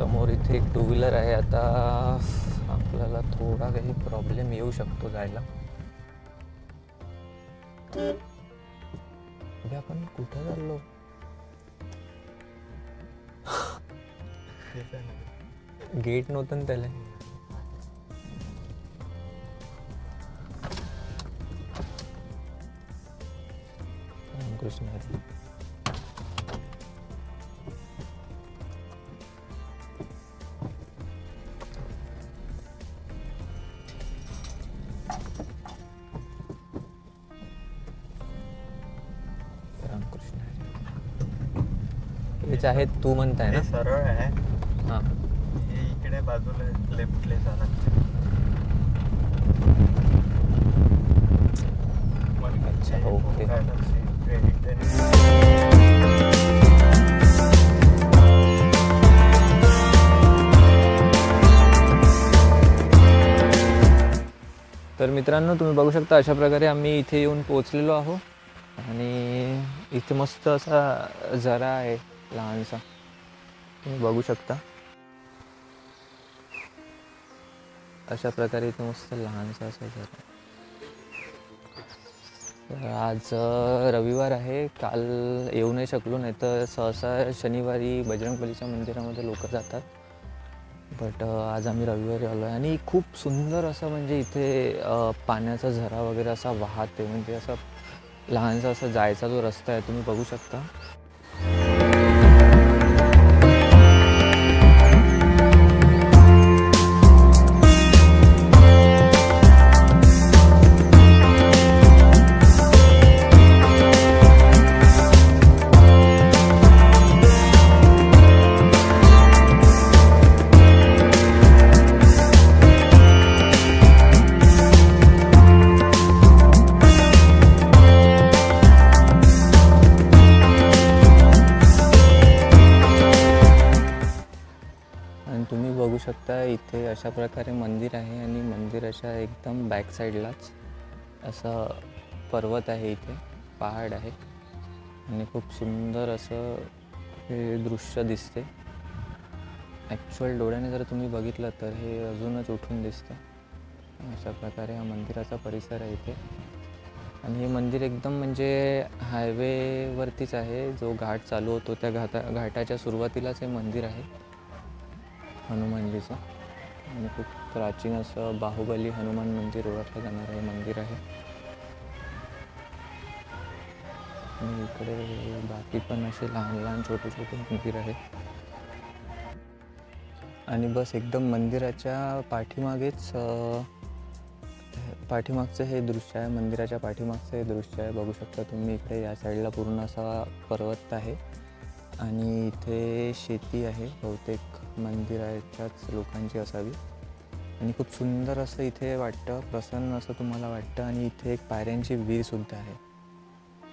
समोर इथे एक टू व्हीलर आहे. आता आपल्याला थोडा काही प्रॉब्लेम येऊ शकतो जायला. अबे आपण कुठे चाललो? गेट नव्हतं ना त्याला. कृष्ण हरी. रामकृष्ण हरी. हेच आहेत तू म्हणताय ना? सरळ आहे. हां, हे इकडे बाजूला लेफ्टले जाणार. अच्छा, ओके. तर मित्रांनो, तुम्ही बघू शकता अशा प्रकारे आम्ही इथे येऊन पोहोचलेलो आहो. आणि इथे मस्त असा झरा आहे लहानसा, तुम्ही बघू शकता. अशा प्रकारे इथे मस्त लहानसा असा झरा. तर आज रविवार आहे, काल येऊ नाही शकलो, नाही तर सहसा शनिवारी बजरंगबलीच्या मंदिरामध्ये लोक जातात. बट आज आम्ही रविवारी आलो आहे आणि खूप सुंदर असं म्हणजे इथे पाण्याचा झरा वगैरे असा वाहते. म्हणजे असं लहानसा असा जायचा जो रस्ता आहे, तुम्ही बघू शकता. आणि तुम्ही बघू शकता इथे अशा प्रकारे मंदिर आहे आणि मंदिराच्या एकदम बॅक साईडलाच असं पर्वत आहे, इथे पहाड आहे आणि खूप सुंदर असं हे दृश्य दिसते. ॲक्च्युअल डोळ्याने जर तुम्ही बघितलं तर हे अजूनच उठून दिसतं. अशा प्रकारे हा मंदिराचा परिसर आहे इथे. आणि हे मंदिर एकदम म्हणजे हायवेवरतीच आहे. जो घाट चालू होतो त्या घाटाच्या सुरुवातीलाच हे मंदिर आहे हनुमानजीचं. आणि खूप प्राचीन असं बाहुबली हनुमान मंदिर ओळखलं जाणारं हे मंदिर आहे. आणि इकडे बाकी पण असे लहान लहान छोटे छोटे मंदिर आहेत. आणि बस एकदम मंदिराच्या पाठीमागचं हे दृश्य आहे. मंदिराच्या पाठीमागचं हे दृश्य आहे, बघू शकता तुम्ही. इकडे या साईडला पूर्ण असा पर्वत आहे आणि इथे शेती आहे, बहुतेक मंदिराच्याच लोकांची असावी. आणि खूप सुंदर असं इथे वाटतं, प्रसन्न असं तुम्हाला वाटतं. आणि इथे एक पायऱ्यांची विहीरसुद्धा आहे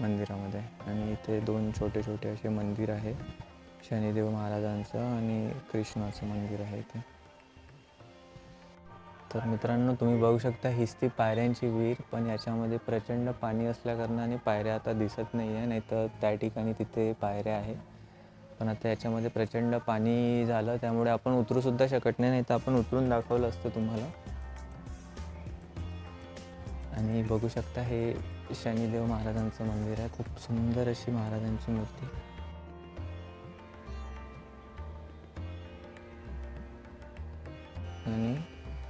मंदिरामध्ये. आणि इथे 2 छोटे छोटे असे मंदिर आहे, शनिदेव महाराजांचं आणि कृष्णाचं मंदिर आहे इथे. तर मित्रांनो, तुम्ही बघू शकता हीच ती पायऱ्यांची विहीर. पण याच्यामध्ये प्रचंड पाणी असल्याकारणाने पायऱ्या आता दिसत नाही आहे, नाही तर त्या ठिकाणी तिथे पायऱ्या आहे. पण आता याच्यामध्ये प्रचंड पाणी झालं, त्यामुळे आपण उतरूसुद्धा शकत नाही, नाही तर आपण उतरून दाखवलं असतं तुम्हाला. आणि बघू शकता हे शनिदेव महाराजांचं मंदिर आहे. खूप सुंदर अशी महाराजांची मूर्ती. आणि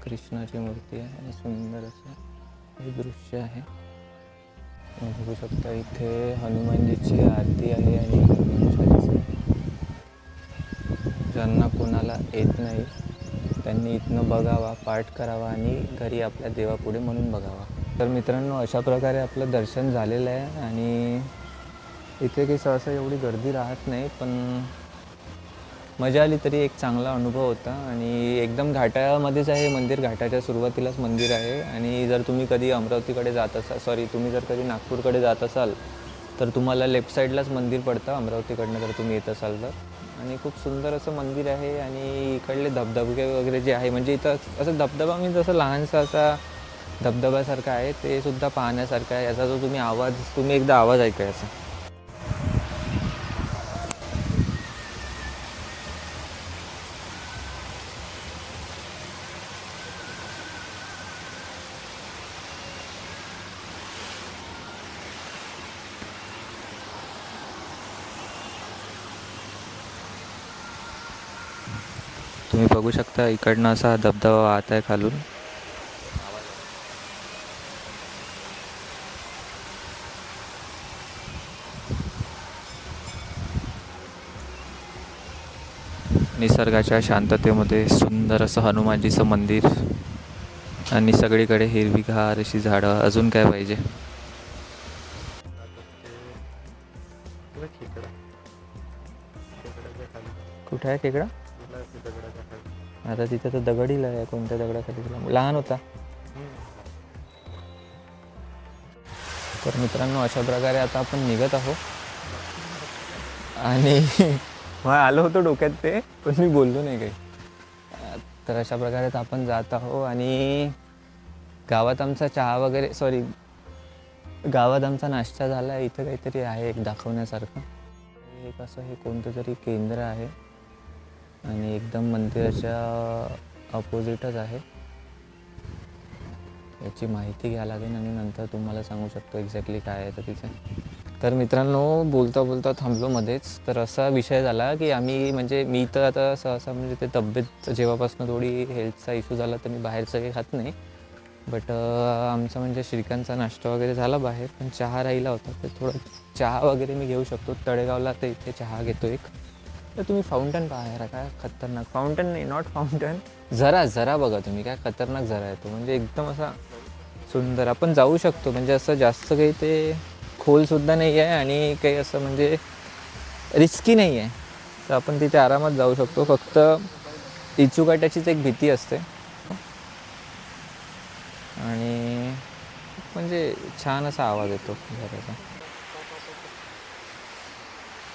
कृष्णाची मूर्ती आहे आणि सुंदर असं हे दृश्य आहे. बघू शकता इथे हनुमानजीची आरती आहे आणि हनुमान चालीसा आहे. ज्यांना कोणाला येत नाही त्यांनी इथनं बघावा, पाठ करावा आणि घरी आपल्या देवापुढे म्हणून बघावा. तर मित्रांनो, अशा प्रकारे आपलं दर्शन झालेलं आहे. आणि इथे काही सहसा एवढी गर्दी राहत नाही, पण मजा आली. तरी एक चांगला अनुभव होता. आणि एकदम घाटामध्येच आहे मंदिर, घाटाच्या सुरुवातीलाच मंदिर आहे. आणि जर तुम्ही कधी अमरावतीकडे जात असाल, तुम्ही जर कधी नागपूरकडे जात असाल तर तुम्हाला लेफ्ट साईडलाच मंदिर पडतं, अमरावतीकडनं जर तुम्ही येत असाल तर. आणि खूप सुंदर असं मंदिर आहे. आणि इकडले धबधबे वगैरे जे आहे, म्हणजे इथं असं धबधबा म्हणजे जसं लहानसा असा धबधब्यासारखं आहे, ते सुद्धा पाहण्यासारखं आहे. याचा जो तुम्ही एकदा आवाज ऐका याचा. तुम्ही बघू शकता इकडनं असा धबधबा वाहत आहे खालून. निसर्गाच्या शांततेमध्ये सुंदर असं हनुमानजीचं मंदिर आणि सगळीकडे हिरवीगार अशी झाडं. अजून काय पाहिजे? कुठं आहे खेकडा? आता तिथे तर दगडीला आहे. कोणत्या दगडाखाली गेला? लहान होता. तर मित्रांनो, अशा प्रकारे आता आपण निघत आहोत आणि मग आलो होतो डोक्यात ते, पण मी बोललो नाही काही. तर अशा प्रकारे आता आपण जात आहोत आणि गावात आमचा चहा वगैरे गावात आमचा नाश्ता झाला. इथं काहीतरी आहे एक दाखवण्यासारखं. एक असं हे कोणतं तरी केंद्र आहे आणि एकदम मंदिराच्या अपोजिटच आहे. याची माहिती घ्यायला लागेल आणि नंतर तुम्हाला सांगू शकतो एक्झॅक्टली काय आहे तर तिथे. तर मित्रांनो, बोलता बोलता थांबलो मध्येच. तर असा विषय झाला की मी तर आता सहसा ते तब्येत जेव्हापासून थोडी हेल्थचा इश्यू झाला तर मी बाहेरचं काही खात नाही. बट आमचा श्रीकांतचा नाश्ता वगैरे झाला बाहेर, पण चहा राहिला होता. तर थोडं चहा वगैरे मी घेऊ शकतो. तळेगावला तर इथे चहा घेतो एक. तर तुम्ही फाउंटन पहा यार, काय खतरनाक. फाउंटन नाही, नॉट फाउंटन, झरा बघा तुम्ही, काय खतरनाक झरा आहे तो. एकदम असा सुंदर. आपण जाऊ शकतो, असं जास्त काही ते खोलसुद्धा नाही आहे आणि काही असं रिस्की नाही आहे. तर आपण तिथे आरामात जाऊ शकतो. फक्त इचुकाट्याचीच एक भीती असते आणि छान असा आवाज येतो झऱ्याचा.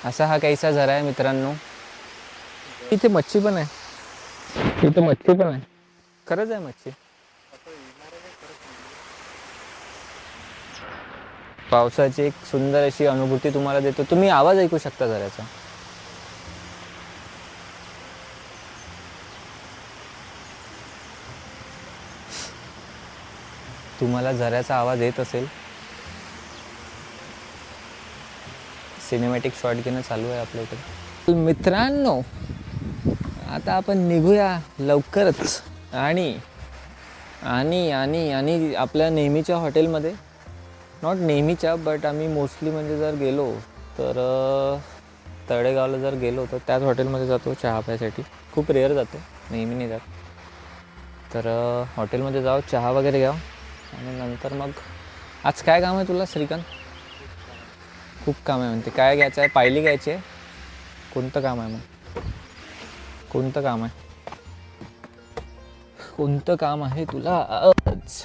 असा हा काहीसा झरा आहे मित्रांनो. इथे मच्छी पण आहे. खरंच आहे मच्छी. पावसाची एक सुंदर अशी अनुभूती तुम्हाला देतो. तुम्ही आवाज ऐकू शकता झऱ्याचा. तुम्हाला झऱ्याचा आवाज येत असेल. सिनेमॅटिक शॉट घेणं चालू आहे आपल्या इकडे. मित्रांनो, आता आपण निघूया लवकरच आणि आणि आणि आणि आपल्या नेहमीच्या हॉटेलमध्ये. नॉट नेहमीच्या, बट आम्ही मोस्टली जर गेलो तर तळेगावला जर गेलो तर त्याच हॉटेलमध्ये जातो चहा प्यायसाठी. खूप रेअर जातो, नेहमी नाही जात. तर हॉटेलमध्ये जाऊ, चहा वगैरे घ्यावं आणि नंतर मग. आज काय काम आहे तुला श्रीकांत? खूप काम आहे म्हणते. काय घ्यायचं आहे? पायली घ्यायची आहे? कोणतं काम आहे मग? कोणतं काम आहे तुला आज?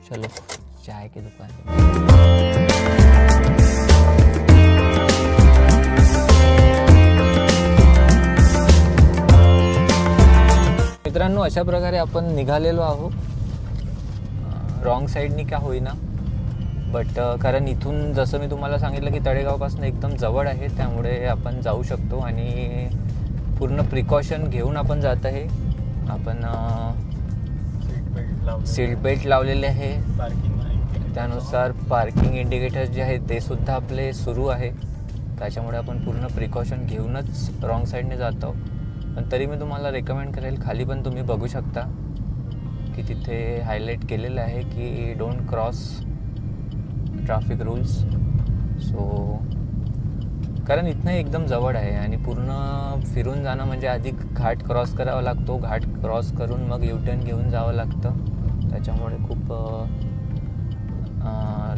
चलो चाय की दुकान. मित्रांनो, अशा प्रकारे आपण निघालेलो आहोत. रॉंग साईडनी का होईना, बट कारण इथून जसं मी तुम्हाला सांगितलं की तळेगावपासून एकदम जवळ आहे, त्यामुळे आपण जाऊ शकतो आणि पूर्ण प्रिकॉशन घेऊन आपण जात आहे. आपण सीट बेल्ट लावलेले आहे. त्यानुसार पार्किंग इंडिकेटर्स जे आहेत ते सुद्धा आपले सुरू आहे. त्याच्यामुळे आपण पूर्ण प्रिकॉशन घेऊनच रॉंग साईडने जातो. पण तरी मी तुम्हाला रेकमेंड करेल, खाली पण तुम्ही बघू शकता की तिथे हायलाईट केलेलं आहे की don't cross traffic rules. So कारण इथनं एकदम जवळ आहे आणि पूर्ण फिरून जाणं आधी घाट क्रॉस करावा लागतो. घाट क्रॉस करून मग युटर्न घेऊन जावं लागतं. त्याच्यामुळे खूप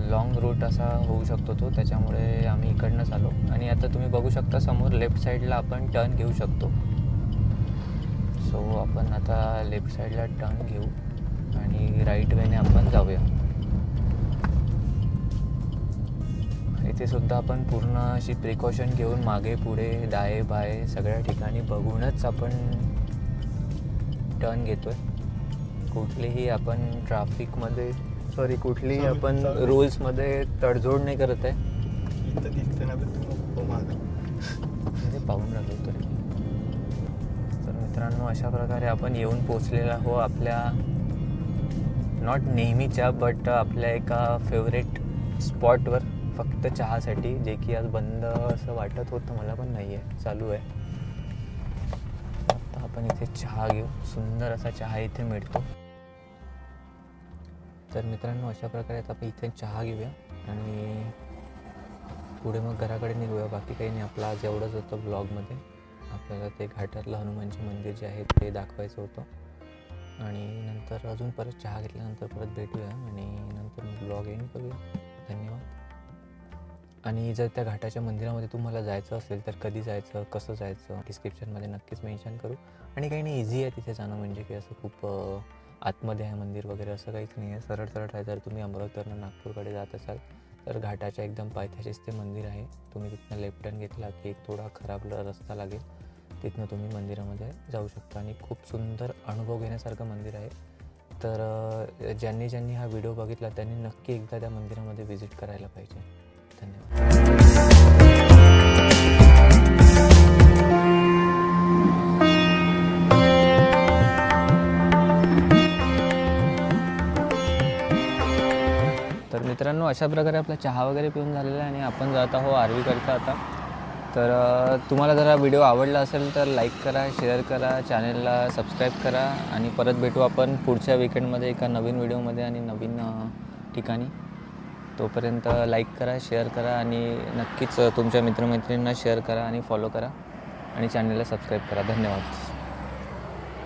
लॉंग रूट असा होऊ शकतो तो. त्याच्यामुळे आम्ही इकडनंच आलो आणि आता तुम्ही बघू शकता समोर लेफ्ट साईडला आपण टर्न घेऊ शकतो. सो आपण आता लेफ्ट साईडला टर्न घेऊ आणि राईट वेने आपण जाऊया. इथे सुद्धा आपण पूर्ण अशी प्रिकॉशन घेऊन मागे पुढे दाये बाये सगळ्या ठिकाणी बघूनच आपण टर्न घेतोय. कुठलीही आपण ट्रॅफिकमध्ये कुठलीही आपण रूल्समध्ये तडजोड नाही करत आहे. पाहून राहिलो तरी. तर मित्रांनो, अशा प्रकारे आपण येऊन पोचलेला आहो आपल्या नॉट नेहमीच्या बट आपल्या एका फेवरेट स्पॉटवर, फक्त चहासाठी, जे की आज बंद असं वाटत होतं मला, पण नाही आहे, चालू आहे. आता आपण आपण इथे चहा घेऊ. सुंदर असा चहा इथे मिळतो. तर मित्रांनो, अशा प्रकारे आता आपण इथे चहा घेऊया आणि पुढे मग घराकडे निघूया. बाकी काही नाही, आपला आज एवढंच होतं ब्लॉगमध्ये. आपल्याला ते घाटातलं हनुमानजी मंदिर जे आहे ते दाखवायचं होतं आणि नंतर अजून परत चहा घेतल्यानंतर परत भेटूया आणि नंतर मग ब्लॉग एंड करूया. धन्यवाद. आणि जर त्या घाटाच्या मंदिरामध्ये तुम्हाला जायचं असेल तर कधी जायचं, कसं जायचं, डिस्क्रिप्शनमध्ये नक्कीच मेन्शन करू. आणि काही नाही, इझी आहे तिथे जाणं, म्हणजे की असं खूप आतमध्ये आहे मंदिर वगैरे असं काहीच नाही आहे. सरळ सरळ आहे. जर तुम्ही अमरावतीवरून नागपूरकडे जात असाल तर घाटाच्या एकदम पायथ्याशीच ते मंदिर आहे. तुम्ही तिथनं लेफ्ट टर्न घेतला की एक थोडा खराब रस्ता लागेल, तिथनं तुम्ही मंदिरामध्ये जाऊ शकता आणि खूप सुंदर अनुभव घेण्यासारखं मंदिर आहे. तर ज्यांनी हा व्हिडिओ बघितला त्यांनी नक्की एकदा त्या मंदिरामध्ये व्हिजिट करायला पाहिजे. धन्यवाद. तर मित्रांनो, अशा प्रकारे आपला चहा वगैरे पिऊन झालेला आहे आणि आपण जात आहोत आर्वीकरता आता. तर तुम्हाला जर हा व्हिडिओ आवडला असेल तर लाईक करा, शेअर करा, चॅनलला सबस्क्राईब करा आणि परत भेटू आपण पुढच्या विकेंडमध्ये एका नवीन व्हिडिओमध्ये आणि नवीन ठिकाणी. तोपर्यंत लाईक करा, शेअर करा आणि नक्कीच तुमच्या मित्रमैत्रिणींना शेअर करा आणि फॉलो करा आणि चॅनलला सबस्क्राईब करा. धन्यवाद.